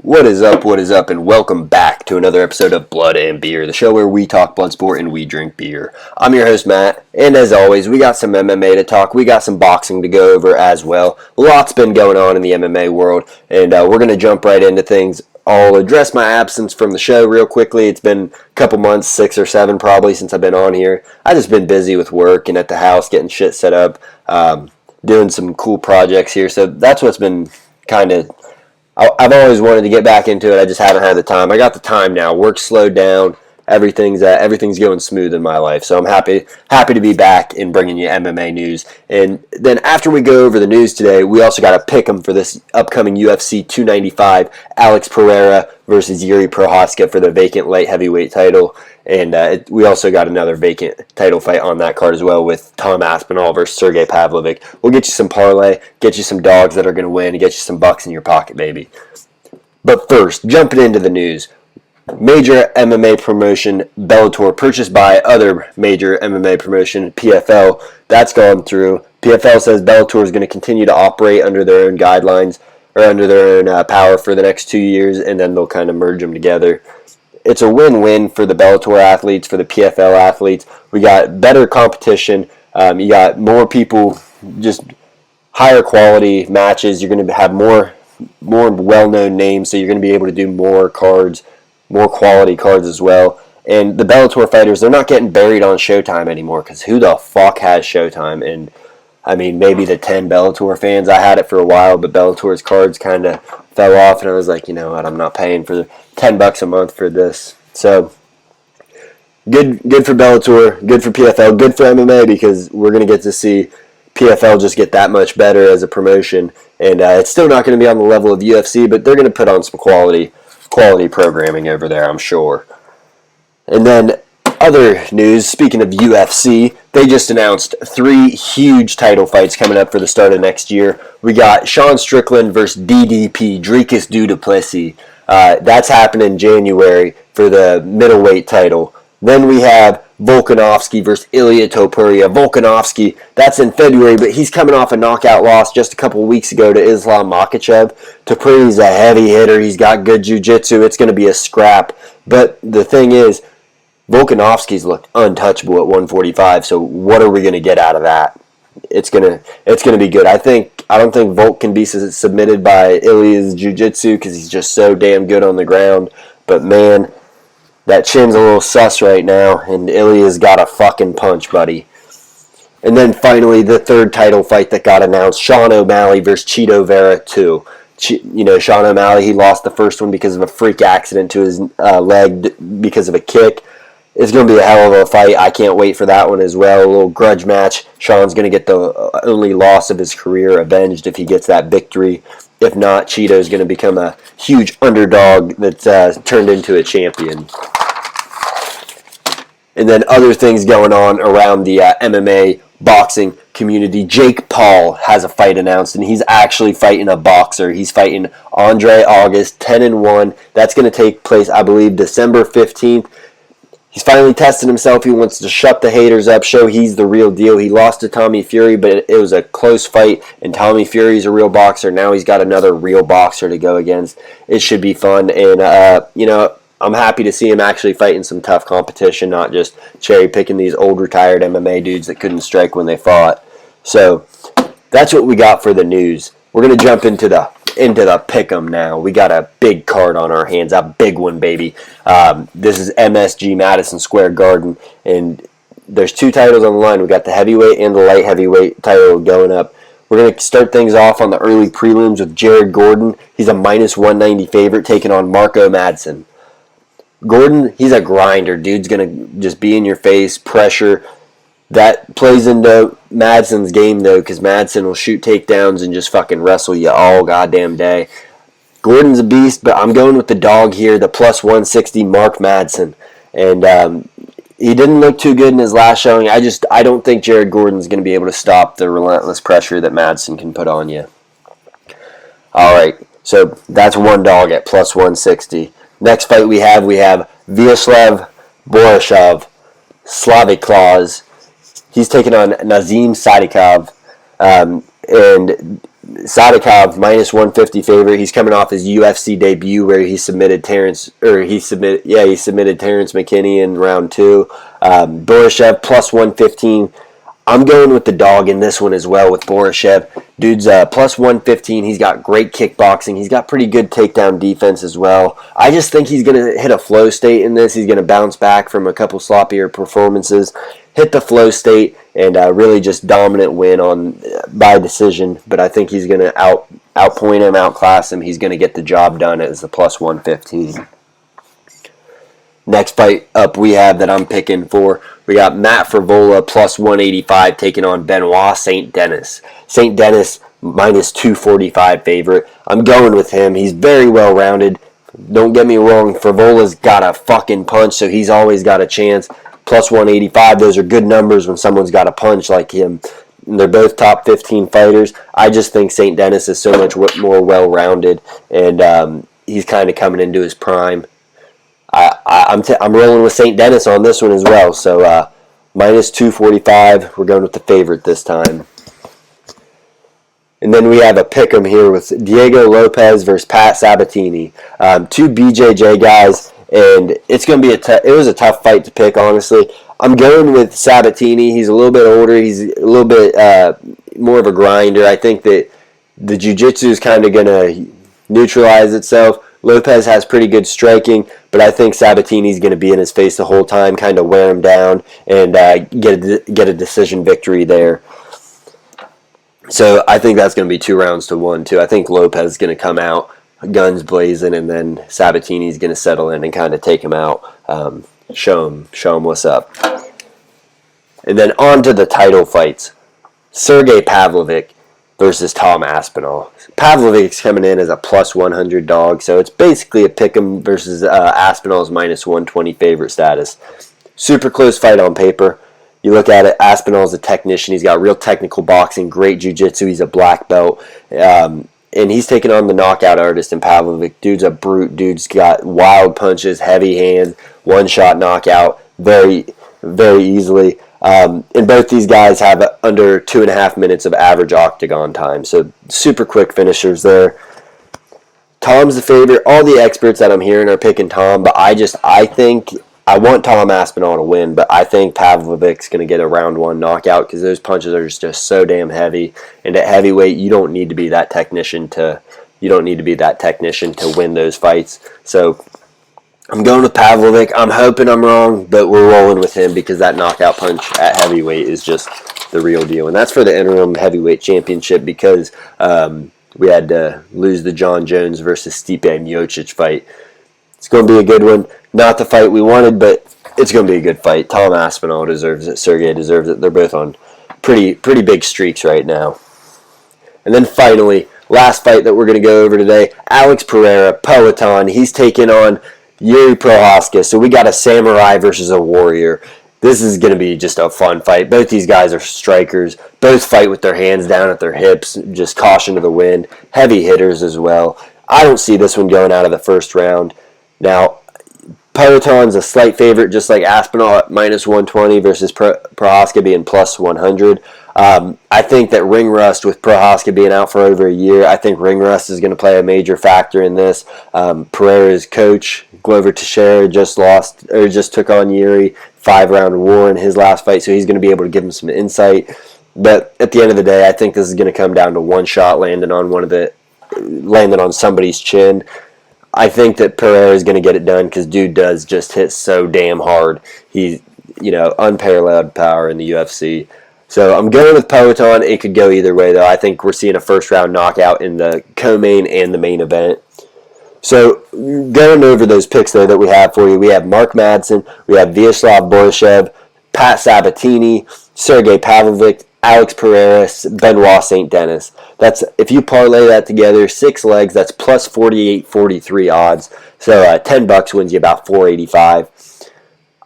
What is up, and welcome back to another episode of Blood and Beer, the show where we talk blood sport and we drink beer. I'm your host, Matt, and as always, we got some MMA to talk, we got some boxing to go over as well. Lots been going on in the MMA world, and we're going to jump right into things. I'll address my absence from the show real quickly. It's been a couple months, 6 or 7 probably, since I've been on here. I've just been busy with work and at the house, getting shit set up, doing some cool projects here, so that's what's been kind of... I've always wanted to get back into it. I just haven't had the time. I got the time now. Work slowed down. Everything's going smooth in my life. So I'm happy to be back and bringing you MMA news. And then after we go over the news today, we also got to pick 'em for this upcoming UFC 295, Alex Pereira versus Yuri Prochazka for the vacant light heavyweight title. And we also got another vacant title fight on that card as well with Tom Aspinall versus Sergey Pavlovich. We'll get you some parlay, get you some dogs that are going to win, and get you some bucks in your pocket, baby. But first, jumping into the news. Major MMA promotion, Bellator, purchased by other major MMA promotion, PFL. That's gone through. PFL says Bellator is going to continue to operate under their own guidelines, or under their own power for the next 2 years, and then they'll kind of merge them together. It's a win-win for the Bellator athletes, for the PFL athletes. We got better competition. You got more people, just higher quality matches. You're going to have more well-known names, so you're going to be able to do more cards, more quality cards as well. And the Bellator fighters, they're not getting buried on Showtime anymore, because who the fuck has Showtime? And I mean, maybe the 10 Bellator fans. I had it for a while, but Bellator's cards kind of fell off, and I was like, you know what, I'm not paying for $10 a month for this. So good for Bellator, good for PFL, good for MMA, because we're going to get to see PFL just get that much better as a promotion. And it's still not going to be on the level of UFC, but they're going to put on some quality programming over there, I'm sure. And then other news, speaking of UFC, they just announced 3 huge title fights coming up for the start of next year. We got Sean Strickland versus DDP, Dricus Du Duplessis. That's happening in January for the middleweight title. Then we have Volkanovski versus Ilia Topuria. Volkanovski, that's in February, but he's coming off a knockout loss just a couple weeks ago to Islam Makhachev. Topuria's a heavy hitter. He's got good jiu-jitsu. It's going to be a scrap. But the thing is, Volkanovski's looked untouchable at 145, so what are we going to get out of that? It's gonna be good. I don't think Volk can be submitted by Ilia's jiu-jitsu because he's just so damn good on the ground. But man, that chin's a little sus right now, and Ilia's got a fucking punch, buddy. And then finally, the third title fight that got announced, Sean O'Malley versus Chito Vera 2. Sean O'Malley, he lost the first one because of a freak accident to his leg because of a kick. It's going to be a hell of a fight. I can't wait for that one as well. A little grudge match. Sean's going to get the only loss of his career avenged if he gets that victory. If not, Cheeto's going to become a huge underdog that's turned into a champion. And then other things going on around the MMA boxing community. Jake Paul has a fight announced, and he's actually fighting a boxer. He's fighting Andre August, 10-1. That's going to take place, I believe, December 15th. He's finally tested himself. He wants to shut the haters up, show he's the real deal. He lost to Tommy Fury, but it was a close fight, and Tommy Fury's a real boxer. Now he's got another real boxer to go against. It should be fun, and, I'm happy to see him actually fighting some tough competition, not just cherry-picking these old retired MMA dudes that couldn't strike when they fought. So that's what we got for the news. We're going to jump into the pick'em now. We got a big card on our hands, a big one, baby. This is MSG, Madison Square Garden, and there's 2 titles on the line. We got the heavyweight and the light heavyweight title going up. We're going to start things off on the early prelims with Jared Gordon. He's a minus 190 favorite taking on Marco Madsen. Gordon, he's a grinder. Dude's going to just be in your face, pressure. That plays into Madsen's game, though, because Madsen will shoot takedowns and just fucking wrestle you all goddamn day. Gordon's a beast, but I'm going with the dog here, the plus 160 Mark Madsen. And he didn't look too good in his last showing. I don't think Jared Gordon's going to be able to stop the relentless pressure that Madsen can put on you. All right, so that's one dog at plus 160. Next fight we have Vyacheslav Borisov, Slavic Claus. He's taking on Nazim Sadikov, and Sadikov minus 150 favorite. He's coming off his UFC debut where he submitted Terrence McKinney in round 2. Borishev plus 115. I'm going with the dog in this one as well with Borishev. Dude's plus 115. He's got great kickboxing. He's got pretty good takedown defense as well. I just think he's going to hit a flow state in this. He's going to bounce back from a couple sloppier performances, hit the flow state, and really just dominant win on by decision. But I think he's going to outpoint him, outclass him. He's going to get the job done as the plus 115. Next fight up we have that I'm picking for, we got Matt Frevola plus 185 taking on Benoit St. Denis. St. Denis minus 245 favorite. I'm going with him. He's very well rounded. Don't get me wrong, Frevola's got a fucking punch, so he's always got a chance. Plus 185, those are good numbers when someone's got a punch like him. And they're both top 15 fighters. I just think St. Denis is so much more well rounded, and he's kind of coming into his prime. I'm rolling with St. Denis on this one as well. So minus 245. We're going with the favorite this time. And then we have a pick'em here with Diego Lopez versus Pat Sabatini. Two BJJ guys, and it's going to be it was a tough fight to pick, honestly. I'm going with Sabatini. He's a little bit older. He's a little bit more of a grinder. I think that the jiu-jitsu is kind of going to neutralize itself. Lopez has pretty good striking, but I think Sabatini's going to be in his face the whole time, kind of wear him down, and get a decision victory there. So I think that's going to be 2 rounds to 1, too. I think Lopez is going to come out, guns blazing, and then Sabatini's going to settle in and kind of take him out, show him what's up. And then on to the title fights. Sergey Pavlovich versus Tom Aspinall. Pavlovich's coming in as a plus 100 dog, so it's basically a pick'em versus Aspinall's minus 120 favorite status. Super close fight on paper. You look at it, Aspinall's a technician. He's got real technical boxing, great jiu-jitsu. He's a black belt. And he's taking on the knockout artist in Pavlovich. Dude's a brute. Dude's got wild punches, heavy hands, one-shot knockout very, very easily. And both these guys have under 2.5 minutes of average octagon time. So super quick finishers there. Tom's the favorite. All the experts that I'm hearing are picking Tom, but I think I want Tom Aspinall to win, but I think Pavlovich's going to get a round 1 knockout because those punches are just so damn heavy. And at heavyweight, you don't need to be that technician to win those fights. So I'm going with Pavlovich. I'm hoping I'm wrong, but we're rolling with him because that knockout punch at heavyweight is just the real deal. And that's for the interim heavyweight championship because we had to lose the John Jones versus Stipe Miocic fight. It's going to be a good one. Not the fight we wanted, but it's going to be a good fight. Tom Aspinall deserves it. Sergey deserves it. They're both on pretty big streaks right now. And then finally, last fight that we're going to go over today, Alex Pereira, Poatan. He's taking on Yuri Prohaska. So we got a samurai versus a warrior. This is going to be just a fun fight. Both these guys are strikers. Both fight with their hands down at their hips, just caution to the wind. Heavy hitters as well. I don't see this one going out of the first round. Now, Poatan's a slight favorite, just like Aspinall at minus 120 versus Prohaska being plus 100. I think that ring rust with Prohaska being out for over a year, I think ring rust is going to play a major factor in this. Pereira's coach, Glover Teixeira, just took on Yuri, 5-round war in his last fight, so he's going to be able to give him some insight. But at the end of the day, I think this is going to come down to one shot landing on somebody's chin. I think that Pereira is going to get it done because dude does just hit so damn hard. He's, unparalleled power in the UFC. So I'm going with Poatan. It could go either way, though. I think we're seeing a first-round knockout in the co-main and the main event. So going over those picks, though, that we have for you, we have Mark Madsen, we have Vyacheslav Borishev, Pat Sabatini, Sergey Pavlovich, Alex Pereira, Benoit St. Denis. That's, if you parlay that together, 6 legs, that's plus 48.43 odds. So $10 wins you about $4.85.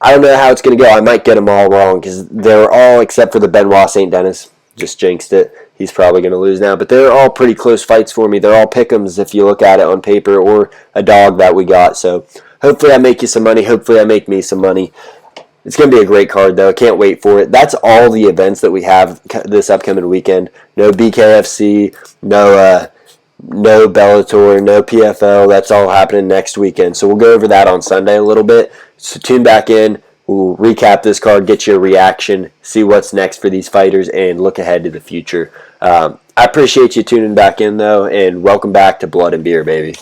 I don't know how it's going to go. I might get them all wrong because they're all, except for the Benoit St. Denis, just jinxed it. He's probably going to lose now. But they're all pretty close fights for me. They're all pick'ems if you look at it on paper, or a dog that we got. So hopefully I make you some money. Hopefully I make me some money. It's going to be a great card, though. Can't wait for it. That's all the events that we have this upcoming weekend. No BKFC, no Bellator, no PFL. That's all happening next weekend. So we'll go over that on Sunday a little bit. So tune back in. We'll recap this card, get your reaction, see what's next for these fighters, and look ahead to the future. I appreciate you tuning back in, though, and welcome back to Blood and Beer, baby.